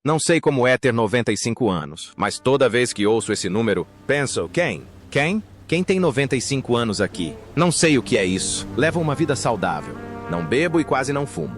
Não sei como é ter 95 anos, mas toda vez que ouço esse número, penso, quem? Quem? Quem tem 95 anos aqui? Não sei o que é isso. Levo uma vida saudável. Não bebo e quase não fumo.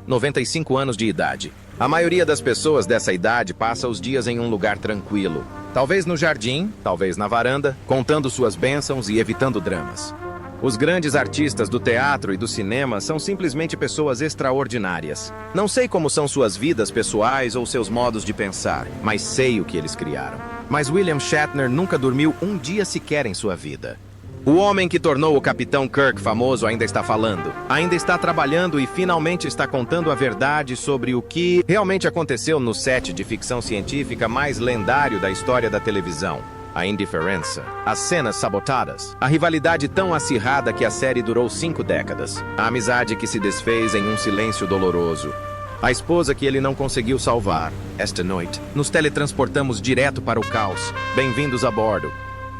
95 anos de idade. A maioria das pessoas dessa idade passa os dias em um lugar tranquilo. Talvez no jardim, talvez na varanda, contando suas bênçãos e evitando dramas. Os grandes artistas do teatro e do cinema são simplesmente pessoas extraordinárias. Não sei como são suas vidas pessoais ou seus modos de pensar, mas sei o que eles criaram. Mas William Shatner nunca dormiu um dia sequer em sua vida. O homem que tornou o Capitão Kirk famoso ainda está falando, ainda está trabalhando e finalmente está contando a verdade sobre o que realmente aconteceu no set de ficção científica mais lendário da história da televisão. A indiferença, as cenas sabotadas, a rivalidade tão acirrada que a série durou 5 décadas, a amizade que se desfez em um silêncio doloroso, a esposa que ele não conseguiu salvar. Esta noite, nos teletransportamos direto para o caos. Bem-vindos a bordo.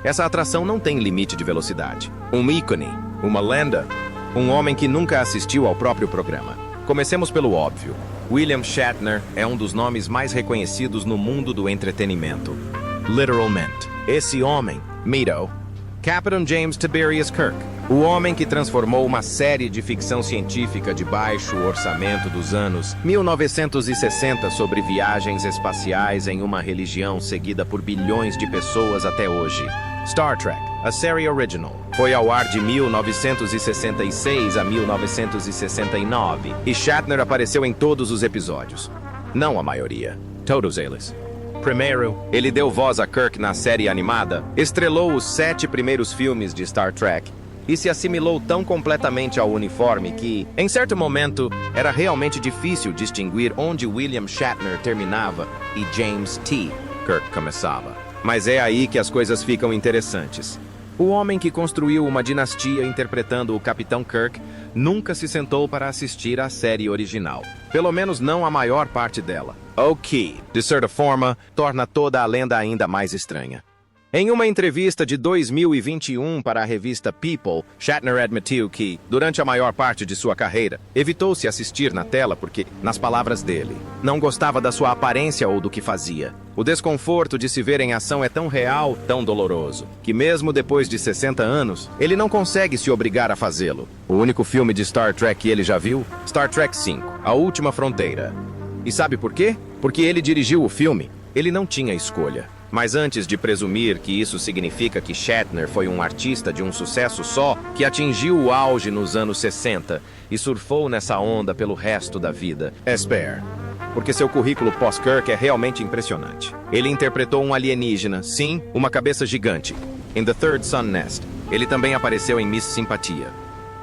Essa atração não tem limite de velocidade. Um ícone, uma lenda, um homem que nunca assistiu ao próprio programa. Comecemos pelo óbvio. William Shatner é um dos nomes mais reconhecidos no mundo do entretenimento. Literalmente. Esse homem, Mito, Captain James Tiberius Kirk, o homem que transformou uma série de ficção científica de baixo orçamento dos anos 1960 sobre viagens espaciais em uma religião seguida por bilhões de pessoas até hoje. Star Trek, a série original, foi ao ar de 1966 a 1969 e Shatner apareceu em todos os episódios. Não a maioria, todos eles. Primeiro, ele deu voz a Kirk na série animada, estrelou os 7 primeiros filmes de Star Trek e se assimilou tão completamente ao uniforme que, em certo momento, era realmente difícil distinguir onde William Shatner terminava e James T. Kirk começava. Mas é aí que as coisas ficam interessantes. O homem que construiu uma dinastia interpretando o Capitão Kirk nunca se sentou para assistir à série original. Pelo menos não a maior parte dela. O que, de certa forma, torna toda a lenda ainda mais estranha. Em uma entrevista de 2021 para a revista People, Shatner admitiu que, durante a maior parte de sua carreira, evitou-se assistir na tela porque, nas palavras dele, não gostava da sua aparência ou do que fazia. O desconforto de se ver em ação é tão real, tão doloroso, que mesmo depois de 60 anos, ele não consegue se obrigar a fazê-lo. O único filme de Star Trek que ele já viu? Star Trek V, A Última Fronteira. E sabe por quê? Porque ele dirigiu o filme. Ele não tinha escolha. Mas antes de presumir que isso significa que Shatner foi um artista de um sucesso só, que atingiu o auge nos anos 60 e surfou nessa onda pelo resto da vida, espere. Porque seu currículo pós-Kirk é realmente impressionante. Ele interpretou um alienígena, sim, uma cabeça gigante, em The Third Sun Nest. Ele também apareceu em Miss Simpatia.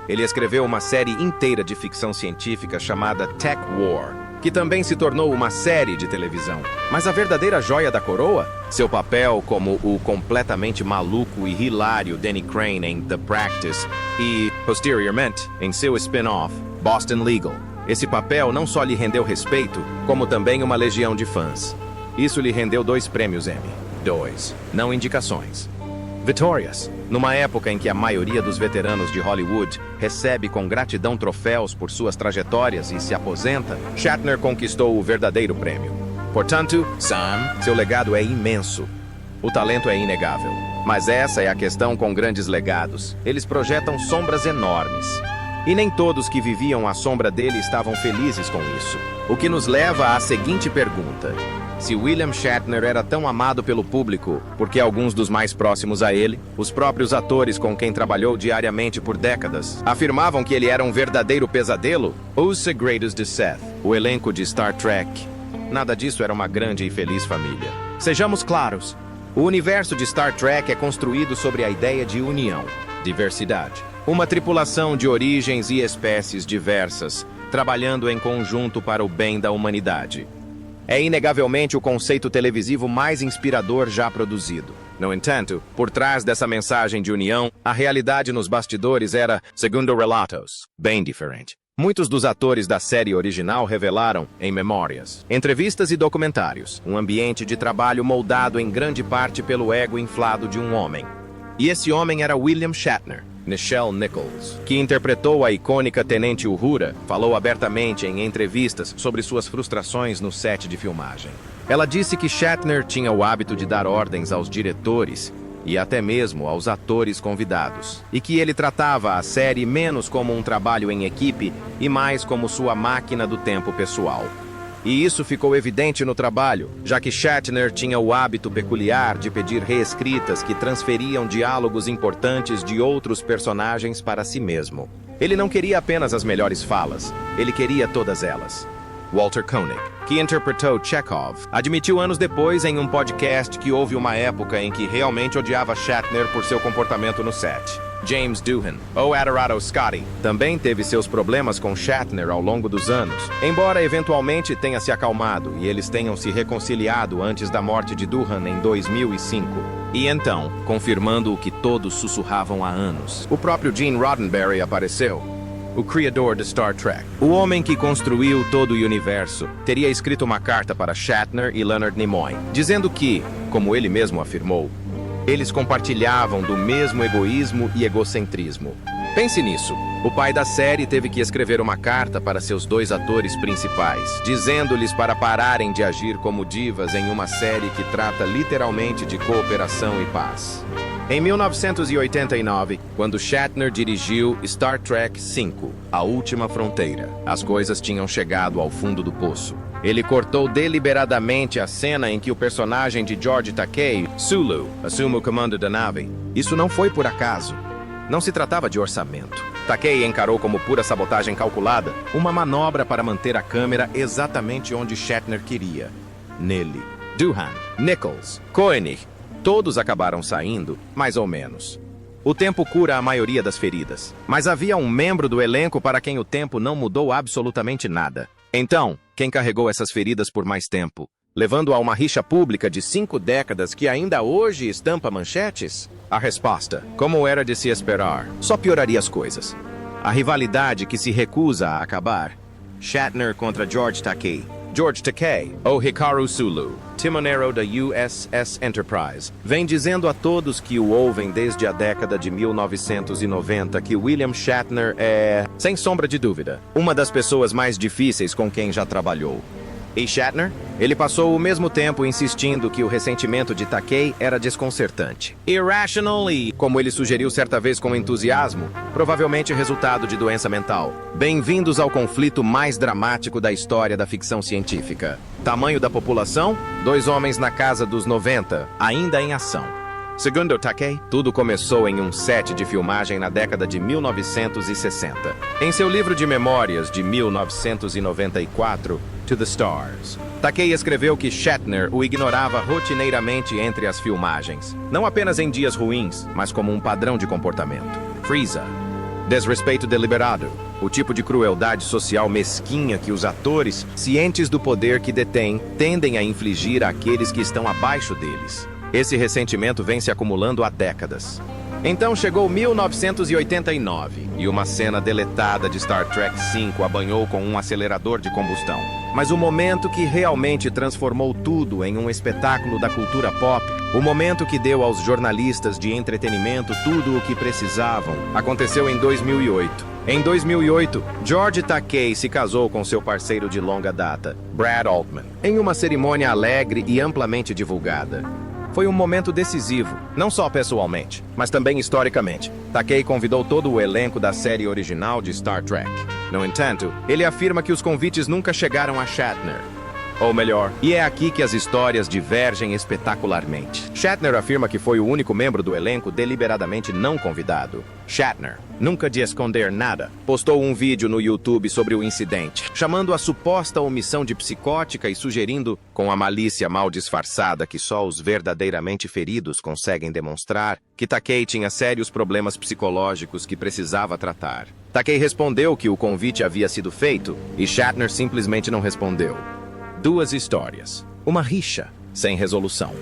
Ele escreveu uma série inteira de ficção científica chamada Tech War, que também se tornou uma série de televisão. Mas a verdadeira joia da coroa? Seu papel como o completamente maluco e hilário Danny Crane em The Practice e, posteriormente, em seu spin-off, Boston Legal. Esse papel não só lhe rendeu respeito, como também uma legião de fãs. Isso lhe rendeu 2 prêmios Emmy. 2, não indicações. Vitórias. Numa época em que a maioria dos veteranos de Hollywood recebe com gratidão troféus por suas trajetórias e se aposenta, Shatner conquistou o verdadeiro prêmio. Portanto, Sam, seu legado é imenso. O talento é inegável. Mas essa é a questão com grandes legados. Eles projetam sombras enormes. E nem todos que viviam à sombra dele estavam felizes com isso. O que nos leva à seguinte pergunta. Se William Shatner era tão amado pelo público, por que alguns dos mais próximos a ele, os próprios atores com quem trabalhou diariamente por décadas, afirmavam que ele era um verdadeiro pesadelo? Os segredos de Seth, o elenco de Star Trek. Nada disso era uma grande e feliz família. Sejamos claros, o universo de Star Trek é construído sobre a ideia de união, diversidade. Uma tripulação de origens e espécies diversas, trabalhando em conjunto para o bem da humanidade. É inegavelmente o conceito televisivo mais inspirador já produzido. No entanto, por trás dessa mensagem de união, a realidade nos bastidores era, segundo relatos, bem diferente. Muitos dos atores da série original revelaram, em memórias, entrevistas e documentários, um ambiente de trabalho moldado em grande parte pelo ego inflado de um homem. E esse homem era William Shatner. Nichelle Nichols, que interpretou a icônica Tenente Uhura, falou abertamente em entrevistas sobre suas frustrações no set de filmagem. Ela disse que Shatner tinha o hábito de dar ordens aos diretores e até mesmo aos atores convidados, e que ele tratava a série menos como um trabalho em equipe e mais como sua máquina do tempo pessoal. E isso ficou evidente no trabalho, já que Shatner tinha o hábito peculiar de pedir reescritas que transferiam diálogos importantes de outros personagens para si mesmo. Ele não queria apenas as melhores falas, ele queria todas elas. Walter Koenig, que interpretou Chekhov, admitiu anos depois em um podcast que houve uma época em que realmente odiava Shatner por seu comportamento no set. James Doohan, ou Adorado Scotty, também teve seus problemas com Shatner ao longo dos anos, embora eventualmente tenha se acalmado e eles tenham se reconciliado antes da morte de Doohan em 2005. E então, confirmando o que todos sussurravam há anos, o próprio Gene Roddenberry apareceu. O criador de Star Trek, o homem que construiu todo o universo, teria escrito uma carta para Shatner e Leonard Nimoy, dizendo que, como ele mesmo afirmou, eles compartilhavam do mesmo egoísmo e egocentrismo. Pense nisso. O pai da série teve que escrever uma carta para seus dois atores principais, dizendo-lhes para pararem de agir como divas em uma série que trata literalmente de cooperação e paz. Em 1989, quando Shatner dirigiu Star Trek V, A Última Fronteira, as coisas tinham chegado ao fundo do poço. Ele cortou deliberadamente a cena em que o personagem de George Takei, Sulu, assume o comando da nave. Isso não foi por acaso. Não se tratava de orçamento. Takei encarou como pura sabotagem calculada uma manobra para manter a câmera exatamente onde Shatner queria. Nele. Doohan, Nichols, Koenig, todos acabaram saindo, mais ou menos. O tempo cura a maioria das feridas, mas havia um membro do elenco para quem o tempo não mudou absolutamente nada. Então, quem carregou essas feridas por mais tempo, levando a uma rixa pública de 5 décadas que ainda hoje estampa manchetes? A resposta, como era de se esperar, só pioraria as coisas. A rivalidade que se recusa a acabar. Shatner contra George Takei. George Takei, ou Hikaru Sulu, timoneiro da USS Enterprise, vem dizendo a todos que o ouvem desde a década de 1990 que William Shatner é, sem sombra de dúvida, uma das pessoas mais difíceis com quem já trabalhou. E Shatner? Ele passou o mesmo tempo insistindo que o ressentimento de Takei era desconcertante. Irrational e, como ele sugeriu certa vez com entusiasmo, provavelmente resultado de doença mental. Bem-vindos ao conflito mais dramático da história da ficção científica. Tamanho da população? 2 homens na casa dos 90, ainda em ação. Segundo Takei, tudo começou em um set de filmagem na década de 1960. Em seu livro de memórias de 1994, To the Stars, Takei escreveu que Shatner o ignorava rotineiramente entre as filmagens, não apenas em dias ruins, mas como um padrão de comportamento. Frieza. Desrespeito deliberado, o tipo de crueldade social mesquinha que os atores, cientes do poder que detêm, tendem a infligir àqueles que estão abaixo deles. Esse ressentimento vem se acumulando há décadas. Então chegou 1989 e uma cena deletada de Star Trek V a banhou com um acelerador de combustão. Mas o momento que realmente transformou tudo em um espetáculo da cultura pop, o momento que deu aos jornalistas de entretenimento tudo o que precisavam, aconteceu em 2008. Em 2008, George Takei se casou com seu parceiro de longa data, Brad Altman, em uma cerimônia alegre e amplamente divulgada. Foi um momento decisivo, não só pessoalmente, mas também historicamente. Takei convidou todo o elenco da série original de Star Trek. No entanto, ele afirma que os convites nunca chegaram a Shatner. Ou melhor, e é aqui que as histórias divergem espetacularmente. Shatner afirma que foi o único membro do elenco deliberadamente não convidado. Shatner, nunca de esconder nada, postou um vídeo no YouTube sobre o incidente, chamando a suposta omissão de psicótica e sugerindo, com a malícia mal disfarçada que só os verdadeiramente feridos conseguem demonstrar, que Takei tinha sérios problemas psicológicos que precisava tratar. Takei respondeu que o convite havia sido feito e Shatner simplesmente não respondeu. 2 histórias. Uma rixa, sem resolução.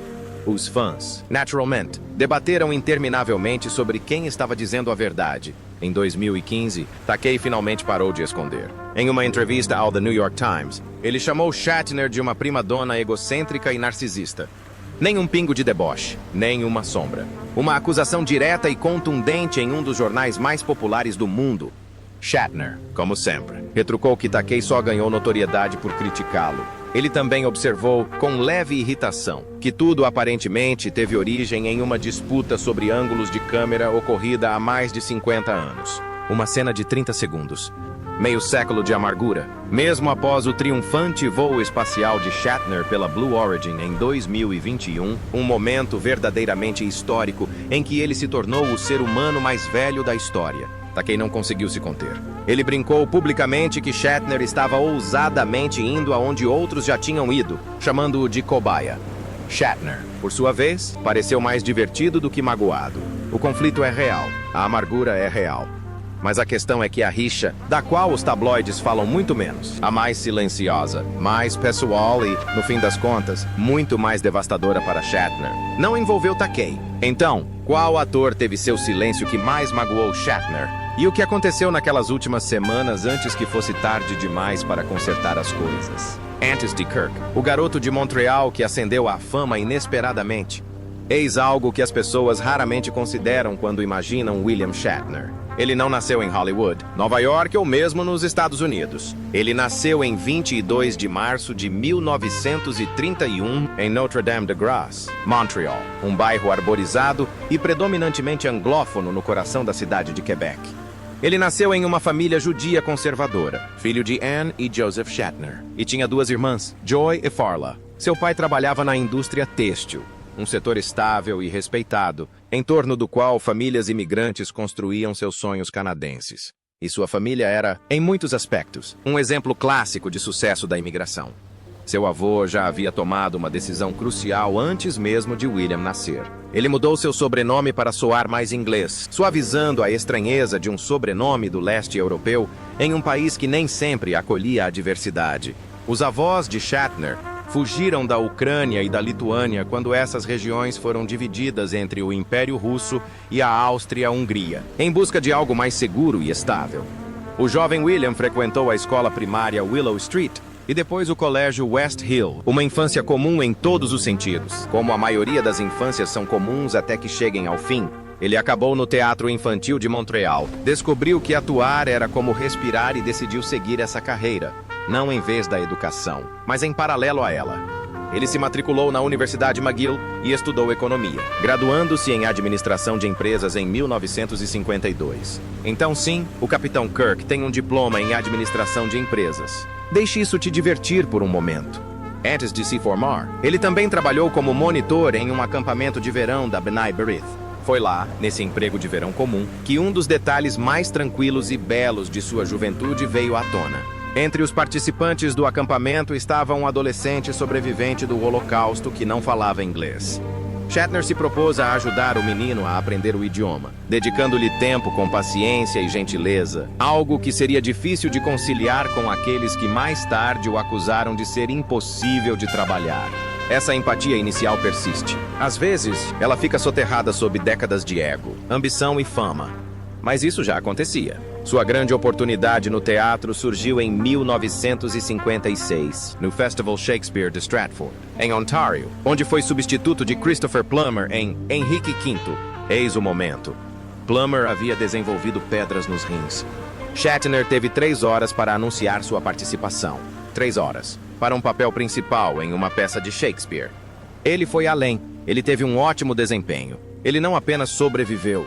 Os fãs, naturalmente, debateram interminavelmente sobre quem estava dizendo a verdade. Em 2015, Takei finalmente parou de esconder. Em uma entrevista ao The New York Times, ele chamou Shatner de uma prima-dona egocêntrica e narcisista. Nem um pingo de deboche, nem uma sombra. Uma acusação direta e contundente em um dos jornais mais populares do mundo. Shatner, como sempre, retrucou que Takei só ganhou notoriedade por criticá-lo. Ele também observou, com leve irritação, que tudo aparentemente teve origem em uma disputa sobre ângulos de câmera ocorrida há mais de 50 anos. Uma cena de 30 segundos. Meio século de amargura, mesmo após o triunfante voo espacial de Shatner pela Blue Origin em 2021, um momento verdadeiramente histórico em que ele se tornou o ser humano mais velho da história. Takei não conseguiu se conter. Ele brincou publicamente que Shatner estava ousadamente indo aonde outros já tinham ido, chamando-o de cobaia. Shatner, por sua vez, pareceu mais divertido do que magoado. O conflito é real, a amargura é real. Mas a questão é que a rixa, da qual os tabloides falam muito menos, a mais silenciosa, mais pessoal e, no fim das contas, muito mais devastadora para Shatner, não envolveu Takei. Então, qual ator teve seu silêncio que mais magoou Shatner? E o que aconteceu naquelas últimas semanas antes que fosse tarde demais para consertar as coisas? Antes de Kirk, o garoto de Montreal que ascendeu à fama inesperadamente. Eis algo que as pessoas raramente consideram quando imaginam William Shatner. Ele não nasceu em Hollywood, Nova York ou mesmo nos Estados Unidos. Ele nasceu em 22 de março de 1931 em Notre-Dame-de-Grâce, Montreal, um bairro arborizado e predominantemente anglófono no coração da cidade de Quebec. Ele nasceu em uma família judia conservadora, filho de Anne e Joseph Shatner, e tinha duas irmãs, Joy e Farla. Seu pai trabalhava na indústria têxtil, um setor estável e respeitado, em torno do qual famílias imigrantes construíam seus sonhos canadenses. E sua família era, em muitos aspectos, um exemplo clássico de sucesso da imigração. Seu avô já havia tomado uma decisão crucial antes mesmo de William nascer. Ele mudou seu sobrenome para soar mais inglês, suavizando a estranheza de um sobrenome do leste europeu em um país que nem sempre acolhia a diversidade. Os avós de Shatner fugiram da Ucrânia e da Lituânia quando essas regiões foram divididas entre o Império Russo e a Áustria-Hungria, em busca de algo mais seguro e estável. O jovem William frequentou a escola primária Willow Street e depois o colégio West Hill, uma infância comum em todos os sentidos. Como a maioria das infâncias são comuns até que cheguem ao fim, ele acabou no Teatro Infantil de Montreal, descobriu que atuar era como respirar e decidiu seguir essa carreira, não em vez da educação, mas em paralelo a ela. Ele se matriculou na Universidade McGill e estudou economia, graduando-se em administração de empresas em 1952. Então sim, o Capitão Kirk tem um diploma em administração de empresas. Deixe isso te divertir por um momento. Antes de se formar, ele também trabalhou como monitor em um acampamento de verão da B'nai B'rith. Foi lá, nesse emprego de verão comum, que um dos detalhes mais tranquilos e belos de sua juventude veio à tona. Entre os participantes do acampamento estava um adolescente sobrevivente do Holocausto que não falava inglês. Shatner se propôs a ajudar o menino a aprender o idioma, dedicando-lhe tempo com paciência e gentileza, algo que seria difícil de conciliar com aqueles que mais tarde o acusaram de ser impossível de trabalhar. Essa empatia inicial persiste. Às vezes, ela fica soterrada sob décadas de ego, ambição e fama. Mas isso já acontecia. Sua grande oportunidade no teatro surgiu em 1956, no Festival Shakespeare de Stratford, em Ontário, onde foi substituto de Christopher Plummer em Henrique V. Eis o momento. Plummer havia desenvolvido pedras nos rins. Shatner teve 3 horas para anunciar sua participação. 3 horas. Para um papel principal em uma peça de Shakespeare. Ele foi além. Ele teve um ótimo desempenho. Ele não apenas sobreviveu.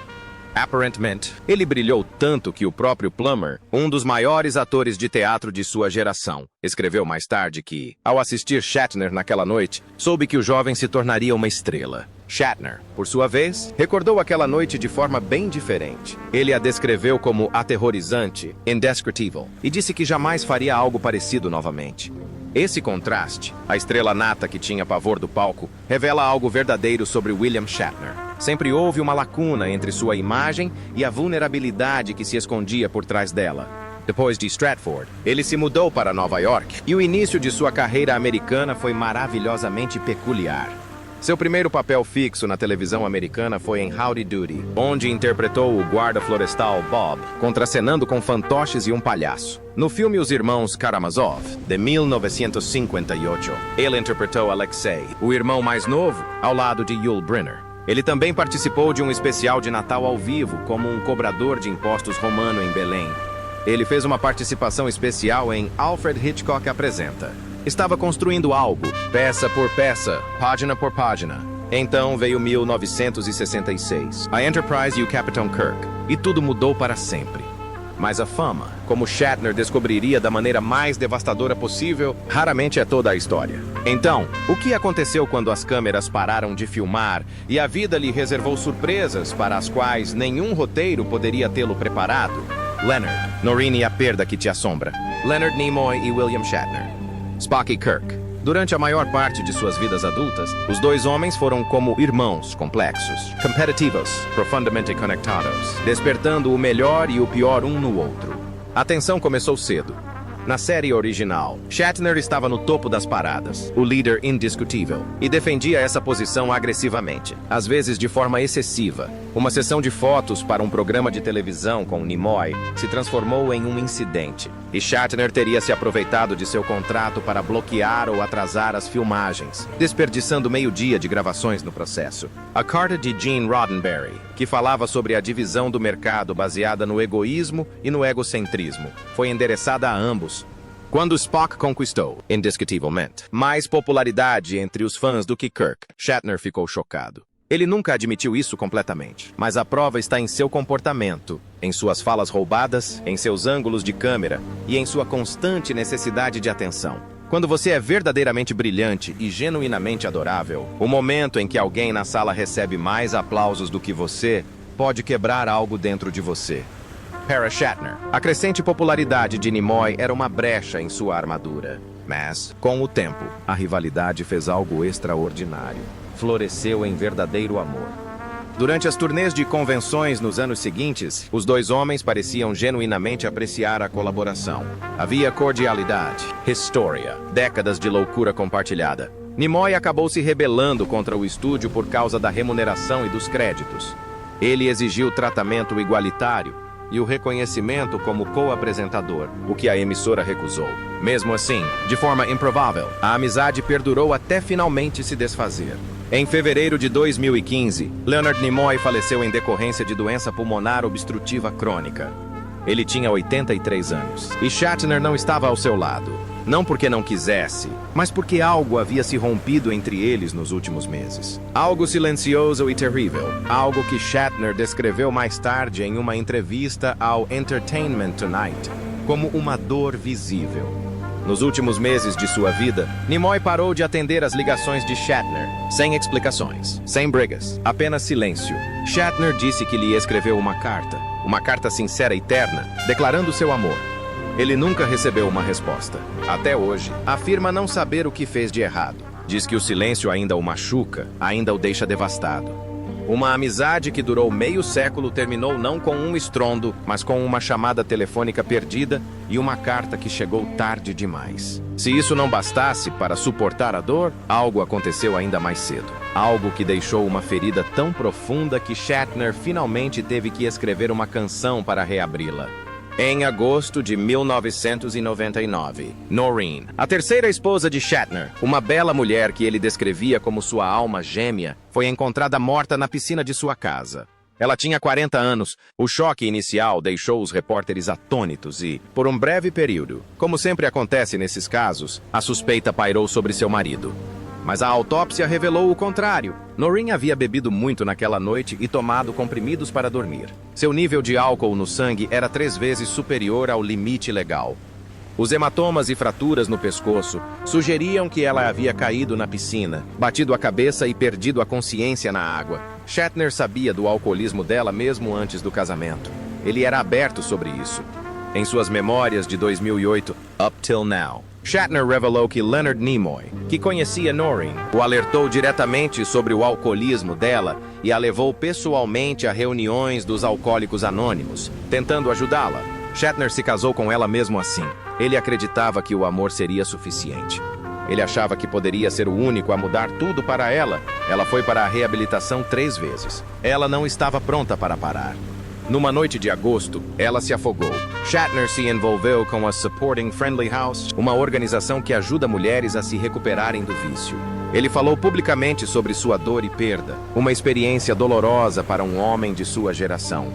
Aparentemente, ele brilhou tanto que o próprio Plummer, um dos maiores atores de teatro de sua geração, escreveu mais tarde que, ao assistir Shatner naquela noite, soube que o jovem se tornaria uma estrela. Shatner, por sua vez, recordou aquela noite de forma bem diferente. Ele a descreveu como aterrorizante, indescritível, e disse que jamais faria algo parecido novamente. Esse contraste, a estrela nata que tinha pavor do palco, revela algo verdadeiro sobre William Shatner. Sempre houve uma lacuna entre sua imagem e a vulnerabilidade que se escondia por trás dela. Depois de Stratford, ele se mudou para Nova York e o início de sua carreira americana foi maravilhosamente peculiar. Seu primeiro papel fixo na televisão americana foi em Howdy Doody, onde interpretou o guarda florestal Bob, contracenando com fantoches e um palhaço. No filme Os Irmãos Karamazov, de 1958, ele interpretou Alexei, o irmão mais novo, ao lado de Yul Brynner. Ele também participou de um especial de Natal ao vivo, como um cobrador de impostos romano em Belém. Ele fez uma participação especial em Alfred Hitchcock Apresenta. Estava construindo algo, peça por peça, página por página. Então veio 1966, a Enterprise e o Capitão Kirk, e tudo mudou para sempre. Mas a fama, como Shatner descobriria da maneira mais devastadora possível, raramente é toda a história. Então, o que aconteceu quando as câmeras pararam de filmar e a vida lhe reservou surpresas para as quais nenhum roteiro poderia tê-lo preparado? Leonard, Noreen e a perda que te assombra. Leonard Nimoy e William Shatner. Spock e Kirk. Durante a maior parte de suas vidas adultas, os dois homens foram como irmãos complexos, competitivos, profundamente conectados, despertando o melhor e o pior um no outro. A tensão começou cedo. Na série original, Shatner estava no topo das paradas, o líder indiscutível, e defendia essa posição agressivamente, às vezes de forma excessiva. Uma sessão de fotos para um programa de televisão com Nimoy se transformou em um incidente, e Shatner teria se aproveitado de seu contrato para bloquear ou atrasar as filmagens, desperdiçando meio-dia de gravações no processo. A carta de Gene Roddenberry, que falava sobre a divisão do mercado baseada no egoísmo e no egocentrismo, foi endereçada a ambos. Quando Spock conquistou, indiscutivelmente, mais popularidade entre os fãs do que Kirk, Shatner ficou chocado. Ele nunca admitiu isso completamente, mas a prova está em seu comportamento, em suas falas roubadas, em seus ângulos de câmera e em sua constante necessidade de atenção. Quando você é verdadeiramente brilhante e genuinamente adorável, o momento em que alguém na sala recebe mais aplausos do que você pode quebrar algo dentro de você. Para Shatner, a crescente popularidade de Nimoy era uma brecha em sua armadura. Mas, com o tempo, a rivalidade fez algo extraordinário. Floresceu em verdadeiro amor. Durante as turnês de convenções nos anos seguintes, os dois homens pareciam genuinamente apreciar a colaboração. Havia cordialidade, história, décadas de loucura compartilhada. Nimoy acabou se rebelando contra o estúdio por causa da remuneração e dos créditos. Ele exigiu tratamento igualitário e o reconhecimento como co-apresentador, o que a emissora recusou. Mesmo assim, de forma improvável, a amizade perdurou até finalmente se desfazer. Em fevereiro de 2015, Leonard Nimoy faleceu em decorrência de doença pulmonar obstrutiva crônica. Ele tinha 83 anos, e Shatner não estava ao seu lado. Não porque não quisesse, mas porque algo havia se rompido entre eles nos últimos meses. Algo silencioso e terrível. Algo que Shatner descreveu mais tarde em uma entrevista ao Entertainment Tonight como uma dor visível. Nos últimos meses de sua vida, Nimoy parou de atender as ligações de Shatner, sem explicações, sem brigas, apenas silêncio. Shatner disse que lhe escreveu uma carta sincera e terna, declarando seu amor. Ele nunca recebeu uma resposta. Até hoje, afirma não saber o que fez de errado. Diz que o silêncio ainda o machuca, ainda o deixa devastado. Uma amizade que durou meio século terminou não com um estrondo, mas com uma chamada telefônica perdida e uma carta que chegou tarde demais. Se isso não bastasse para suportar a dor, algo aconteceu ainda mais cedo. Algo que deixou uma ferida tão profunda que Shatner finalmente teve que escrever uma canção para reabri-la. Em agosto de 1999, Noreen, a terceira esposa de Shatner, uma bela mulher que ele descrevia como sua alma gêmea, foi encontrada morta na piscina de sua casa. Ela tinha 40 anos. O choque inicial deixou os repórteres atônitos e, por um breve período, como sempre acontece nesses casos, a suspeita pairou sobre seu marido. Mas a autópsia revelou o contrário. Noreen havia bebido muito naquela noite e tomado comprimidos para dormir. Seu nível de álcool no sangue era 3 vezes superior ao limite legal. Os hematomas e fraturas no pescoço sugeriam que ela havia caído na piscina, batido a cabeça e perdido a consciência na água. Shatner sabia do alcoolismo dela mesmo antes do casamento. Ele era aberto sobre isso. Em suas memórias de 2008, Up Till Now, Shatner revelou que Leonard Nimoy, que conhecia Noreen, o alertou diretamente sobre o alcoolismo dela e a levou pessoalmente a reuniões dos alcoólicos anônimos, tentando ajudá-la. Shatner se casou com ela mesmo assim. Ele acreditava que o amor seria suficiente. Ele achava que poderia ser o único a mudar tudo para ela. Ela foi para a reabilitação 3 vezes. Ela não estava pronta para parar. Numa noite de agosto, ela se afogou. Shatner se envolveu com a Supporting Friendly House, uma organização que ajuda mulheres a se recuperarem do vício. Ele falou publicamente sobre sua dor e perda, uma experiência dolorosa para um homem de sua geração.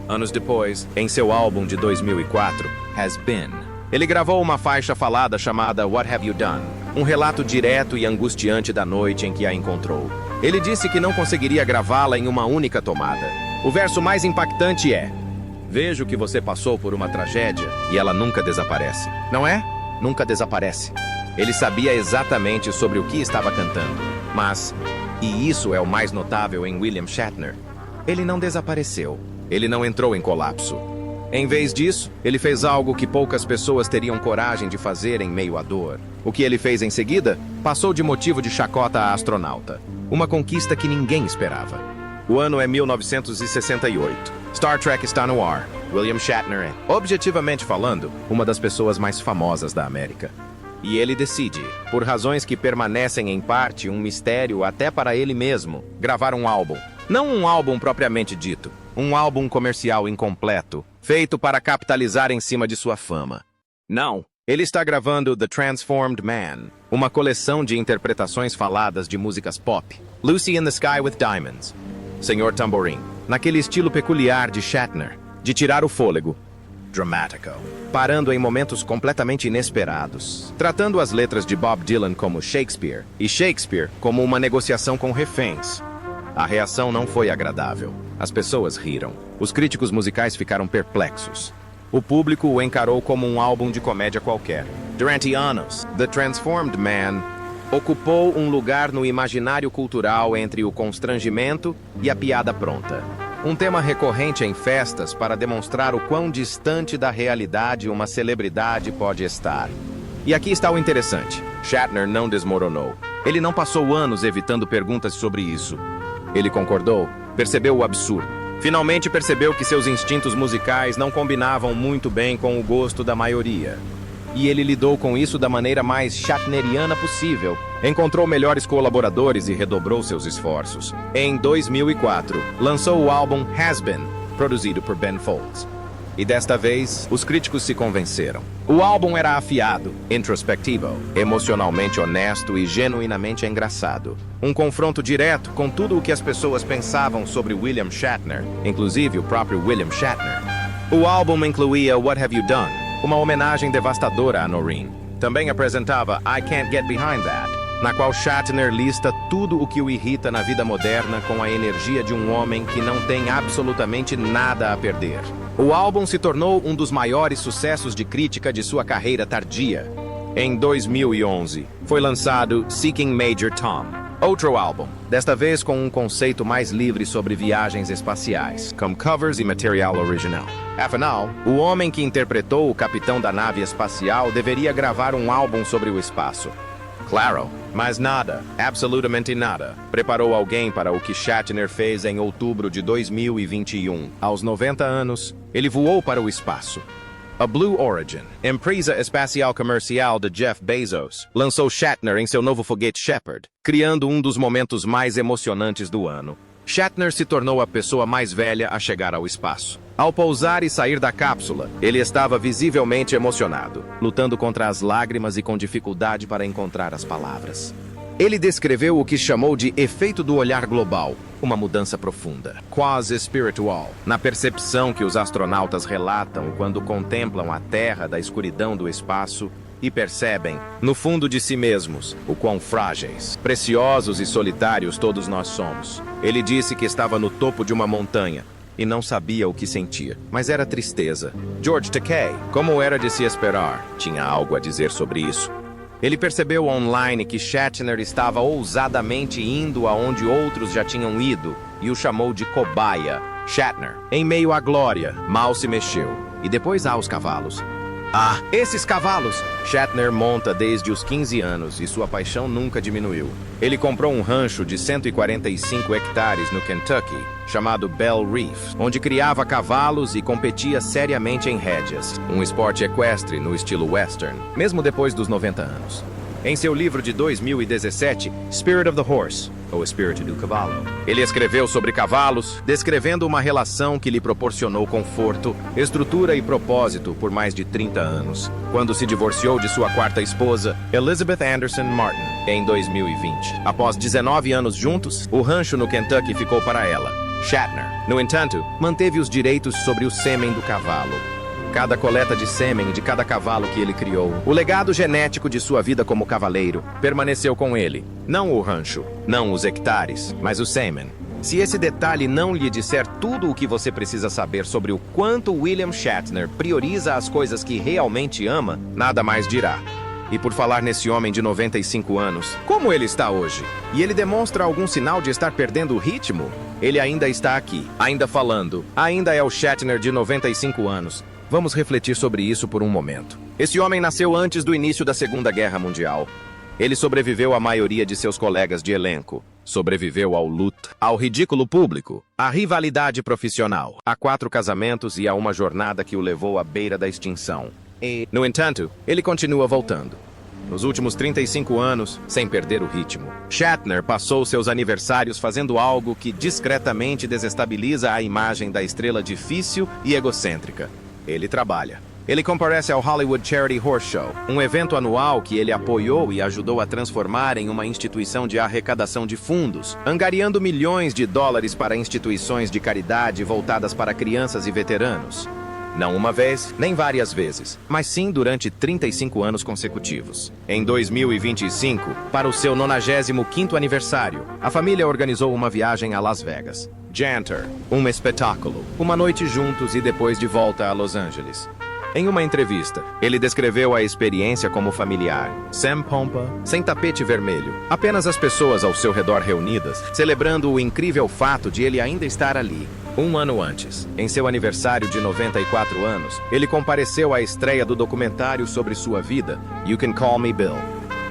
Anos depois, em seu álbum de 2004, Has Been, ele gravou uma faixa falada chamada What Have You Done? Um relato direto e angustiante da noite em que a encontrou. Ele disse que não conseguiria gravá-la em uma única tomada. O verso mais impactante é: vejo que você passou por uma tragédia e ela nunca desaparece. Não é? Nunca desaparece. Ele sabia exatamente sobre o que estava cantando. Mas, e isso é o mais notável em William Shatner, ele não desapareceu. Ele não entrou em colapso. Em vez disso, ele fez algo que poucas pessoas teriam coragem de fazer em meio à dor. O que ele fez em seguida? Passou de motivo de chacota a astronauta. Uma conquista que ninguém esperava. O ano é 1968. Star Trek está no ar. William Shatner é, objetivamente falando, uma das pessoas mais famosas da América. E ele decide, por razões que permanecem em parte um mistério até para ele mesmo, gravar um álbum. Não um álbum propriamente dito, um álbum comercial incompleto, feito para capitalizar em cima de sua fama. Não, ele está gravando The Transformed Man, uma coleção de interpretações faladas de músicas pop. Lucy in the Sky with Diamonds, Senhor Tamborim, naquele estilo peculiar de Shatner, de tirar o fôlego. Dramatico, parando em momentos completamente inesperados, tratando as letras de Bob Dylan como Shakespeare, e Shakespeare como uma negociação com reféns. A reação não foi agradável. As pessoas riram. Os críticos musicais ficaram perplexos. O público o encarou como um álbum de comédia qualquer. Durante anos, The Transformed Man ocupou um lugar no imaginário cultural entre o constrangimento e a piada pronta. Um tema recorrente em festas para demonstrar o quão distante da realidade uma celebridade pode estar. E aqui está o interessante. Shatner não desmoronou. Ele não passou anos evitando perguntas sobre isso. Ele concordou, percebeu o absurdo. Finalmente percebeu que seus instintos musicais não combinavam muito bem com o gosto da maioria. E ele lidou com isso da maneira mais shatneriana possível. Encontrou melhores colaboradores e redobrou seus esforços. Em 2004, lançou o álbum Has Been, produzido por Ben Folds. E desta vez, os críticos se convenceram. O álbum era afiado, introspectivo, emocionalmente honesto e genuinamente engraçado. Um confronto direto com tudo o que as pessoas pensavam sobre William Shatner, inclusive o próprio William Shatner. O álbum incluía What Have You Done?, uma homenagem devastadora a Noreen. Também apresentava I Can't Get Behind That, na qual Shatner lista tudo o que o irrita na vida moderna com a energia de um homem que não tem absolutamente nada a perder. O álbum se tornou um dos maiores sucessos de crítica de sua carreira tardia. Em 2011, foi lançado Seeking Major Tom, outro álbum, desta vez com um conceito mais livre sobre viagens espaciais, com covers e material original. Afinal, o homem que interpretou o capitão da nave espacial deveria gravar um álbum sobre o espaço. Claro, mas nada, absolutamente nada, preparou alguém para o que Shatner fez em outubro de 2021. Aos 90 anos, ele voou para o espaço. A Blue Origin, empresa espacial comercial de Jeff Bezos, lançou Shatner em seu novo foguete Shepard, criando um dos momentos mais emocionantes do ano. Shatner se tornou a pessoa mais velha a chegar ao espaço. Ao pousar e sair da cápsula, ele estava visivelmente emocionado, lutando contra as lágrimas e com dificuldade para encontrar as palavras. Ele descreveu o que chamou de efeito do olhar global, uma mudança profunda, quase espiritual, na percepção que os astronautas relatam quando contemplam a Terra da escuridão do espaço e percebem, no fundo de si mesmos, o quão frágeis, preciosos e solitários todos nós somos. Ele disse que estava no topo de uma montanha e não sabia o que sentia, mas era tristeza. George Takei, como era de se esperar, tinha algo a dizer sobre isso. Ele percebeu online que Shatner estava ousadamente indo aonde outros já tinham ido e o chamou de cobaia. Shatner, em meio à glória, mal se mexeu. E depois há os cavalos. Ah, esses cavalos! Shatner monta desde os 15 anos e sua paixão nunca diminuiu. Ele comprou um rancho de 145 hectares no Kentucky, chamado Bell Reef, onde criava cavalos e competia seriamente em rédeas, um esporte equestre no estilo western, mesmo depois dos 90 anos. em seu livro de 2017, Spirit of the Horse, ou Espírito do Cavalo. Ele escreveu sobre cavalos, descrevendo uma relação que lhe proporcionou conforto, estrutura e propósito por mais de 30 anos, quando se divorciou de sua quarta esposa, Elizabeth Anderson Martin, em 2020. Após 19 anos juntos, o rancho no Kentucky ficou para ela. Shatner, no entanto, manteve os direitos sobre o sêmen do cavalo. Cada coleta de sêmen de cada cavalo que ele criou, o legado genético de sua vida como cavaleiro, permaneceu com ele. Não o rancho, não os hectares, mas o sêmen. Se esse detalhe não lhe disser tudo o que você precisa saber sobre o quanto William Shatner prioriza as coisas que realmente ama, nada mais dirá. E por falar nesse homem de 95 anos, como ele está hoje? E ele demonstra algum sinal de estar perdendo o ritmo? Ele ainda está aqui, ainda falando, ainda é o Shatner de 95 anos. Vamos refletir sobre isso por um momento. Esse homem nasceu antes do início da Segunda Guerra Mundial. Ele sobreviveu à maioria de seus colegas de elenco. Sobreviveu ao luto, ao ridículo público, à rivalidade profissional, a 4 casamentos e a uma jornada que o levou à beira da extinção. No entanto, ele continua voltando. Nos últimos 35 anos, sem perder o ritmo, Shatner passou seus aniversários fazendo algo que discretamente desestabiliza a imagem da estrela difícil e egocêntrica. Ele trabalha. Ele comparece ao Hollywood Charity Horse Show, um evento anual que ele apoiou e ajudou a transformar em uma instituição de arrecadação de fundos, angariando milhões de dólares para instituições de caridade voltadas para crianças e veteranos. Não uma vez, nem várias vezes, mas sim durante 35 anos consecutivos. Em 2025, para o seu 95º aniversário, a família organizou uma viagem a Las Vegas. Janter, um espetáculo, uma noite juntos e depois de volta a Los Angeles. Em uma entrevista, ele descreveu a experiência como familiar, sem pompa, sem tapete vermelho, apenas as pessoas ao seu redor reunidas, celebrando o incrível fato de ele ainda estar ali. Um ano antes, em seu aniversário de 94 anos, ele compareceu à estreia do documentário sobre sua vida, You Can Call Me Bill.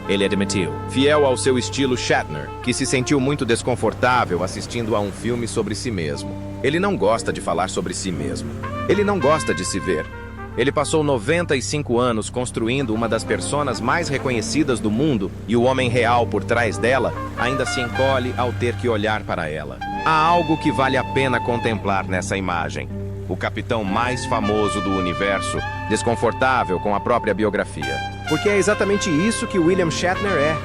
Ele admitiu, fiel ao seu estilo Shatner, que se sentiu muito desconfortável assistindo a um filme sobre si mesmo. Ele não gosta de falar sobre si mesmo. Ele não gosta de se ver. Ele passou 95 anos construindo uma das personas mais reconhecidas do mundo e o homem real por trás dela ainda se encolhe ao ter que olhar para ela. Há algo que vale a pena contemplar nessa imagem. O capitão mais famoso do universo, desconfortável com a própria biografia. Porque é exatamente isso que William Shatner é.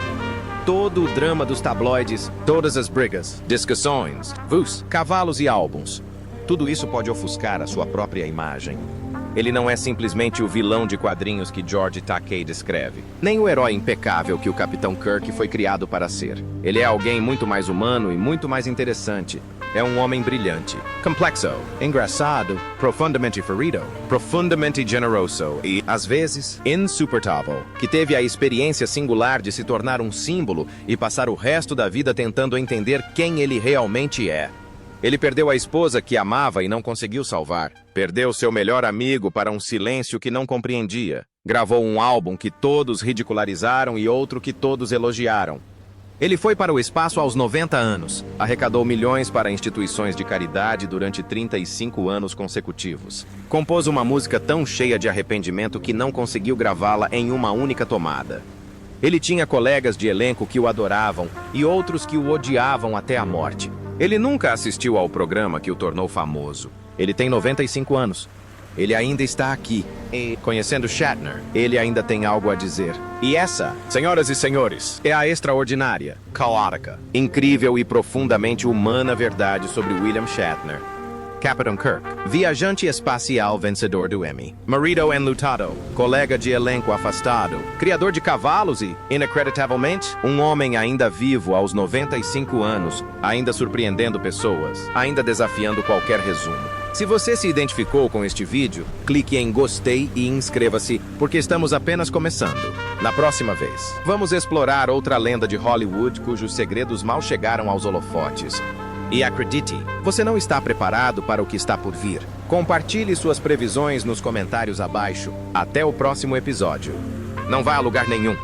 Todo o drama dos tabloides, todas as brigas, discussões, vus, cavalos e álbuns. Tudo isso pode ofuscar a sua própria imagem. Ele não é simplesmente o vilão de quadrinhos que George Takei descreve, nem o herói impecável que o Capitão Kirk foi criado para ser. Ele é alguém muito mais humano e muito mais interessante. É um homem brilhante, complexo, engraçado, profundamente ferido, profundamente generoso e, às vezes, insuportável, que teve a experiência singular de se tornar um símbolo e passar o resto da vida tentando entender quem ele realmente é. Ele perdeu a esposa que amava e não conseguiu salvar. Perdeu seu melhor amigo para um silêncio que não compreendia. Gravou um álbum que todos ridicularizaram e outro que todos elogiaram. Ele foi para o espaço aos 90 anos. Arrecadou milhões para instituições de caridade durante 35 anos consecutivos. Compôs uma música tão cheia de arrependimento que não conseguiu gravá-la em uma única tomada. Ele tinha colegas de elenco que o adoravam e outros que o odiavam até a morte. Ele nunca assistiu ao programa que o tornou famoso. Ele tem 95 anos. Ele ainda está aqui. E, conhecendo Shatner, ele ainda tem algo a dizer. E essa, senhoras e senhores, é a extraordinária, caótica, incrível e profundamente humana verdade sobre William Shatner. Capitão Kirk, viajante espacial vencedor do Emmy, marido enlutado, colega de elenco afastado, criador de cavalos e, inacreditavelmente, um homem ainda vivo aos 95 anos, ainda surpreendendo pessoas, ainda desafiando qualquer resumo. Se você se identificou com este vídeo, clique em gostei e inscreva-se, porque estamos apenas começando. Na próxima vez, vamos explorar outra lenda de Hollywood cujos segredos mal chegaram aos holofotes. E acredite, você não está preparado para o que está por vir. Compartilhe suas previsões nos comentários abaixo. Até o próximo episódio. Não vá a lugar nenhum.